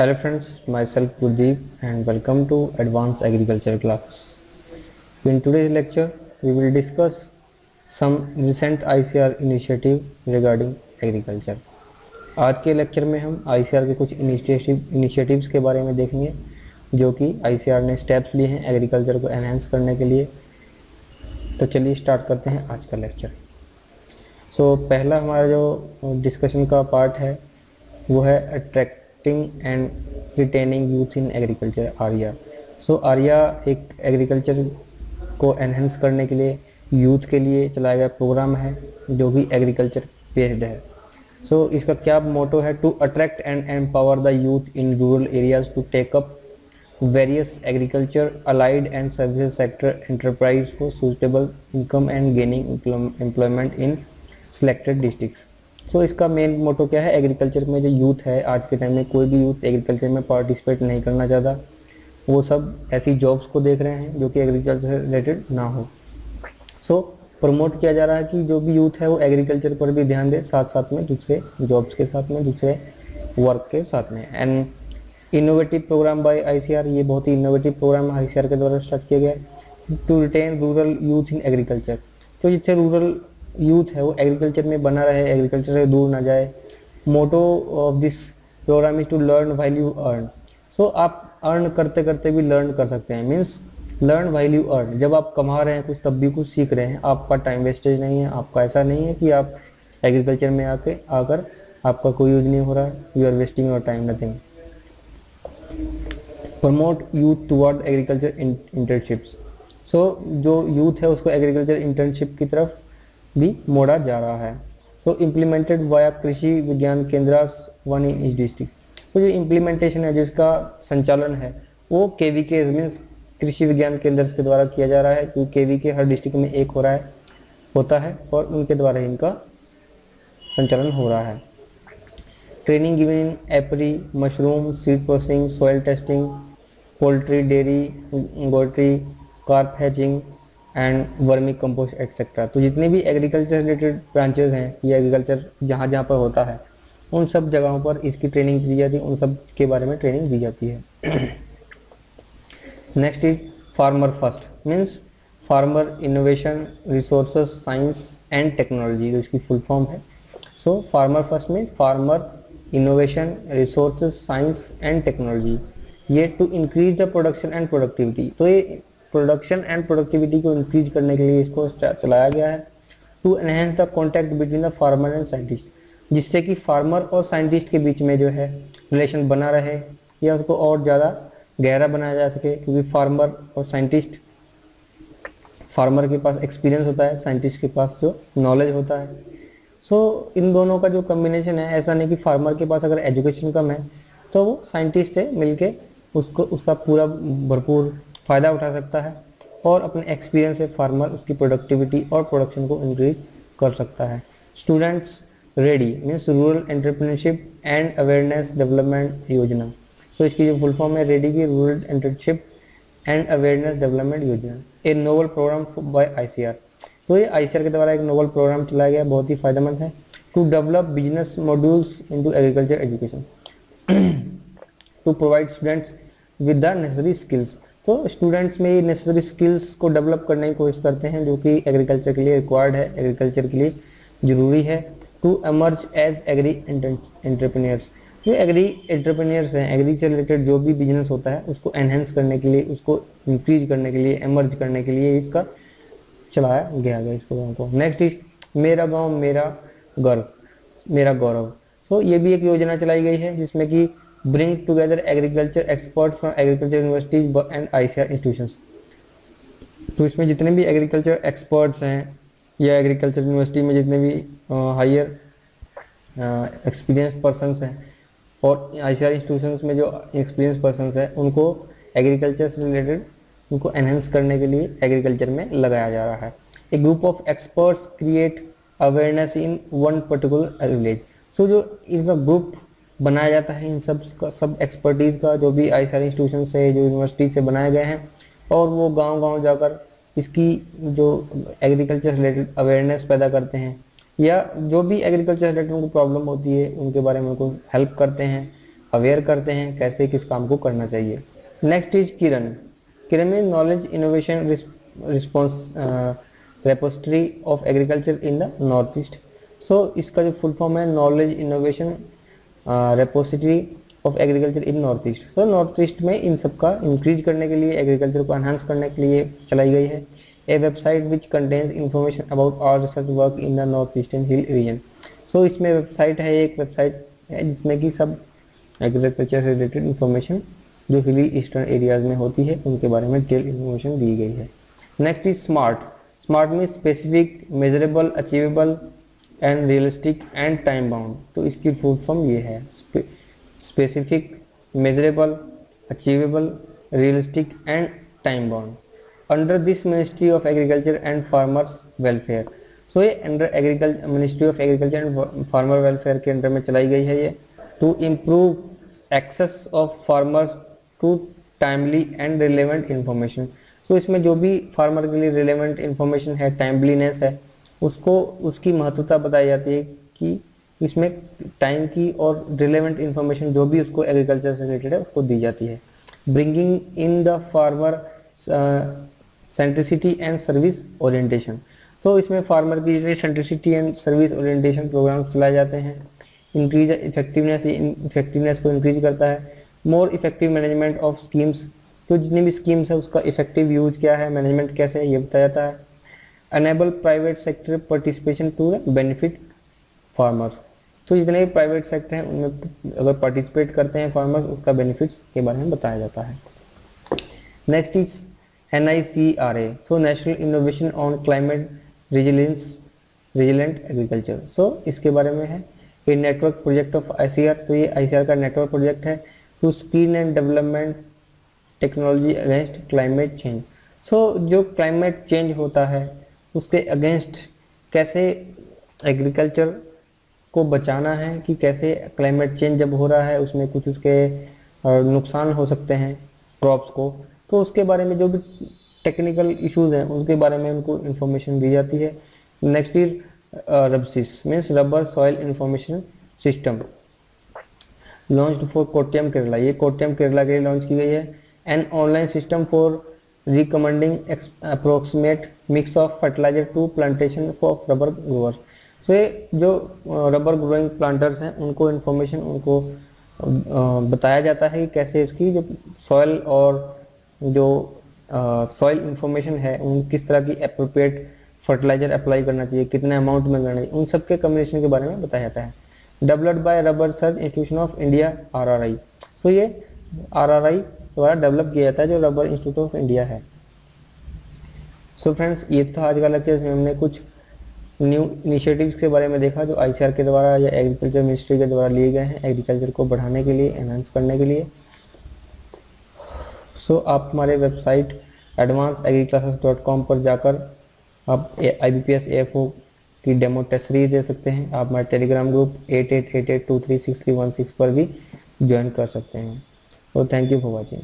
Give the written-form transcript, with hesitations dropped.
Hello friends, myself Gurdeep and welcome to Advanced Agriculture classes. In today's lecture, we will discuss some recent ICR initiative regarding agriculture. आज के lecture में हम ICR के कुछ initiatives के बारे में देखेंगे जो कि ICR ने स्टेप्स लिए हैं एग्रीकल्चर को एनहांस करने के लिए। तो चलिए स्टार्ट करते हैं आज का लेक्चर। पहला हमारा जो डिस्कशन का पार्ट है वो है attracting and retaining youth in agriculture Arya. Arya एक एग्रीकल्चर को एनहेंस करने के लिए यूथ के लिए चलाया गया प्रोग्राम है जो कि एग्रीकल्चर बेस्ड है। इसका क्या मोटो है? To attract and empower the youth in rural areas to take up various agriculture allied and services sector enterprise for suitable income and gaining employment in selected districts. इसका main motto क्या है? Agriculture में जो youth है आज के time में कोई भी यूथ एग्रीकल्चर में पार्टिसिपेट नहीं करना चाहता, वो सब ऐसी जॉब्स को देख रहे हैं जो कि एग्रीकल्चर से रिलेटेड ना हो। प्रमोट किया जा रहा है कि जो भी यूथ है वो एग्रीकल्चर पर भी ध्यान दे, साथ साथ में दूसरे जॉब्स के साथ में, दूसरे वर्क के साथ में। And innovative programme by ICR, ये बहुत ही इनोवेटिव प्रोग्राम ICR के द्वारा स्टार्ट किया गया है to retain rural youth in agriculture. जिससे रूरल यूथ है वो एग्रीकल्चर में बना रहे, एग्रीकल्चर से दूर ना जाए। Motto of this programme is to learn while you earn. आप अर्न करते करते भी लर्न कर सकते हैं, means learn while you earn. जब आप कमा रहे हैं कुछ तब भी कुछ सीख रहे हैं, आपका टाइम वेस्टेज नहीं है। आपका ऐसा नहीं है कि आप एग्रीकल्चर में आकर आपका कोई यूज नहीं हो रहा है, you are wasting your time, nothing. Promote youth toward agriculture internships. जो यूथ है उसको एग्रीकल्चर इंटर्नशिप की तरफ भी मोड़ा जा रहा है। इम्प्लीमेंटेड वाया कृषि विज्ञान केंद्रास वन इन ईच डिस्ट्रिक्ट। जो इम्प्लीमेंटेशन है, जिसका संचालन है वो KVK मीन्स कृषि विज्ञान केंद्र के द्वारा किया जा रहा है, क्योंकि KVK हर डिस्ट्रिक्ट में एक होता है और उनके द्वारा इनका संचालन हो रहा है। Training given in apiary, mushroom, seed processing, soil testing, poultry, dairy, goatry, carp hatching and vermi compost etcetera. जितने भी एग्रीकल्चर रिलेटेड ब्रांचेस हैं या एग्रीकल्चर जहाँ जहाँ पर होता है उन सब जगहों पर इसकी ट्रेनिंग दी जाती है, उन सब के बारे में ट्रेनिंग दी जाती है। Next is farmer first, means farmer innovation resources science and technology, जो इसकी फुल फॉर्म है। फार्मर फर्स्ट में farmer innovation resources science and technology, ये to increase the production and productivity. ये प्रोडक्शन एंड प्रोडक्टिविटी को इंक्रीज करने के लिए इसको चलाया गया है। To enhance the contact between the farmer and scientist, जिससे कि फार्मर और साइंटिस्ट के बीच में जो है रिलेशन बना रहे या उसको और ज़्यादा गहरा बनाया जा सके, क्योंकि फार्मर और साइंटिस्ट, फार्मर के पास एक्सपीरियंस होता है, साइंटिस्ट के पास जो नॉलेज होता है। इन दोनों का जो कम्बिनेशन है, ऐसा नहीं कि फार्मर के पास अगर एजुकेशन कम है तो वो साइंटिस्ट से मिलके उसका पूरा भरपूर फ़ायदा उठा सकता है और अपने एक्सपीरियंस से फार्मर उसकी प्रोडक्टिविटी और प्रोडक्शन को इंक्रीज कर सकता है। Students ready means rural entrepreneurship and awareness development योजना। इसकी जो फुल फॉर्म है रेडी की rural entrepreneurship and awareness development योजना, ए नोवल प्रोग्राम बाय ICR। ये ICR के द्वारा एक नोवल प्रोग्राम चलाया गया, बहुत ही फायदेमंद है। To develop business modules into agriculture education to provide students with the necessary skills. Students में ये नेसेसरी स्किल्स को डेवलप करने की कोशिश करते हैं जो कि एग्रीकल्चर के लिए रिक्वायर्ड है, एग्रीकल्चर के लिए ज़रूरी है। To emerge as agri entrepreneurs, जो एग्री एंटरप्रेन्योर्स हैं, एग्री से रिलेटेड जो भी बिजनेस होता है उसको एनहेंस करने के लिए, उसको इंक्रीज करने के लिए, एमर्ज करने के लिए इसका चलाया गया है इस प्रोग्राम को। नेक्स्ट इज मेरा गाँव मेरा गर्व, मेरा गौरव। ये भी एक योजना चलाई गई है जिसमें कि bring together agriculture experts from agriculture universities and ICR institutions। इसमें जितने भी एग्रीकल्चर एक्सपर्ट्स हैं या एग्रीकल्चर यूनिवर्सिटी में जितने भी हायर एक्सपीरियंस पर्सन्स हैं और ICR इंस्टीट्यूशंस में जो एक्सपीरियंस पर्सन्स हैं उनको एग्रीकल्चर से रिलेटेड उनको एनहेंस करने के लिए एग्रीकल्चर में लगाया जा रहा है। A group of experts create awareness in one particular village. जो इनका ग्रुप बनाया जाता है इन सब एक्सपर्टीज़ का, जो भी ICR इंस्टीट्यूशन से, जो यूनिवर्सिटी से बनाए गए हैं, और वो गांव-गांव जाकर इसकी जो एग्रीकल्चर रिलेटेड अवेयरनेस पैदा करते हैं या जो भी एग्रीकल्चर रिलेटेड उनको प्रॉब्लम होती है उनके बारे में उनको हेल्प करते हैं अवेयर करते हैं कैसे किस काम को करना चाहिए। Next is Kiran. किरण में knowledge innovation response repository of agriculture in the north east. So इसका जो फुल फॉर्म है knowledge innovation repository of agriculture in north east. तो नॉर्थ ईस्ट में इन सब का इंक्रीज करने के लिए, एग्रीकल्चर को एनहांस करने के लिए चलाई गई है। A website which contains information about all research work in the north eastern hill region. So इसमें वेबसाइट है, एक वेबसाइट है जिसमें कि सब एग्रीकल्चर से रिलेटेड इंफॉर्मेशन जो हिली ईस्टर्न एरियाज में होती है उनके बारे में डिटेल इंफॉर्मेशन दी गई है। Next is smart. स्मार्ट में specific, measurable, achievable and realistic and time bound. तो इसकी फुल फॉर्म ये है specific, measurable, achievable, realistic and time bound under this ministry of agriculture and farmers welfare. So ये under agriculture ministry of agriculture and farmer welfare के under में चलाई गई है ये, to improve access of farmers to timely and relevant information. तो इसमें जो भी फार्मर के लिए रिलेवेंट इंफॉर्मेशन है, टाइमलीनेस है, उसको उसकी महत्वता बताई जाती है कि इसमें टाइम की और रिलेवेंट इंफॉर्मेशन जो भी उसको एग्रीकल्चर से रिलेटेड है उसको दी जाती है। Bringing in the farmer centricity and service orientation. तो इसमें फार्मर की लिए centricity and service orientation programme चलाए जाते हैं। इंक्रीज इफेक्टिवनेस को इंक्रीज करता है। More effective management of schemes. तो जितनी भी स्कीम्स है उसका इफेक्टिव यूज क्या है, मैनेजमेंट कैसे है, ये बताया जाता है। Enable private sector participation to benefit farmers. तो जितने भी प्राइवेट सेक्टर हैं उनमें अगर पार्टिसिपेट करते हैं फार्मर्स, उसका बेनिफिट्स के बारे में बताया जाता है। Next is NICRA। So national innovation on climate resilient agriculture. So इसके बारे में है ये नेटवर्क प्रोजेक्ट ऑफ ICR। तो ये ICR का नेटवर्क प्रोजेक्ट है to screen and development technology against climate change. So जो क्लाइमेट चेंज होता है उसके अगेंस्ट कैसे एग्रीकल्चर को बचाना है, कि कैसे क्लाइमेट चेंज जब हो रहा है उसमें कुछ उसके नुकसान हो सकते हैं क्रॉप्स को, तो उसके बारे में जो भी टेक्निकल इश्यूज हैं उसके बारे में उनको इंफॉर्मेशन दी जाती है। Next is RUBSIS means rubber soil information system launched for Kottayam Kerala. ये कोट्टयम केरला के लिए लॉन्च की गई है। An online system for recommending approximate mix of fertiliser to plantation for rubber growers. तो ये जो रबर ग्रोइंग प्लांटर्स हैं उनको इन्फॉर्मेशन उनको बताया जाता है कि कैसे इसकी जो सॉइल और जो सॉइल इंफॉर्मेशन है उन किस तरह की अप्रोप्रिएट फर्टिलाइजर अप्लाई करना चाहिए, कितने अमाउंट में करना चाहिए, उन सब के कम्बिनेशन के बारे में बताया जाता है। Developed by rubber research institution of India RRI। सो ये RRI द्वारा डेवलप किया जाता है जो रबर इंस्टीट्यूट ऑफ इंडिया है। सो फ्रेंड्स ये था आज का लेक्चर, इसमें हमने कुछ न्यू इनिशिएटिव्स के बारे में देखा जो ICR के द्वारा या एग्रीकल्चर मिनिस्ट्री के द्वारा लिए गए हैं एग्रीकल्चर को बढ़ाने के लिए, एनहांस करने के लिए। सो आप हमारे वेबसाइट advancedagriclasses.com पर जाकर आप IBPS AFO की डेमो टेस्ट सीरीज दे सकते हैं। आप हमारे टेलीग्राम ग्रुप 8888236316 पर भी ज्वाइन कर सकते हैं। तो थैंक यू फॉर वॉचिंग।